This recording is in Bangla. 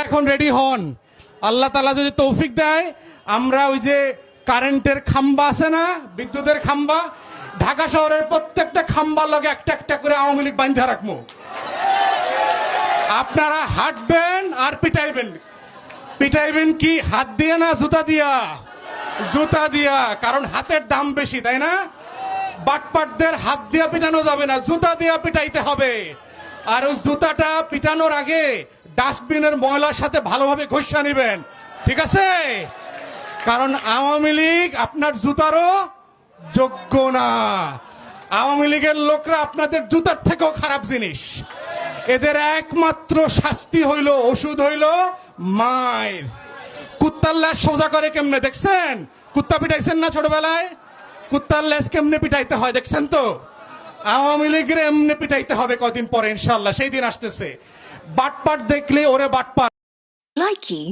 এখন রেডি হন, আল্লাহ তাআলা যদি তৌফিক দেয় আমরা ওই যে কারেন্টের খাম্বা আছে না, বিদ্যুতের খাম্বা, ঢাকা শহরের প্রত্যেকটা খাম্বার লগে একটা একটা করে আওয়ামী লীগ বাঁধা রাখবো। আপনারা হাঁটবেন আর পিটাইবেন। পিটাইবেন কি হাত দিয়ে না জুতা দিয়া? জুতা দিয়া, কারণ হাতের দাম বেশি, তাই না? বাটপাটদের হাত দিয়া পিটানো যাবে না, জুতা দিয়া পিটাইতে হবে। আর ওই জুতাটা পিটানোর আগে ডাস্টবিনের ময়লার সাথে ভালোভাবে ঘষা নেবেন, ঠিক আছে? কারণ আওয়ামী লীগ আপনার জুতারও যোগ্য না। আওয়ামী লীগের লোকরা আপনাদের জুতার থেকেও খারাপ জিনিস। এদের একমাত্র শাস্তি হইল, ওষুধ হইল মায়ের। কুত্তার লেজ সোজা করে কেমনে দেখছেন? কুত্তা পিটাইছেন না ছোটবেলায়? কুত্তার লেজ কেমনে পিটাইতে হয় দেখছেন তো? আওয়ামী লীগের এমনি পিটাইতে হবে কদিন পরে ইনশাল্লাহ, সেই দিন আসতেছে। বাটপাট দেখলে ওরে বাটপাট। Likey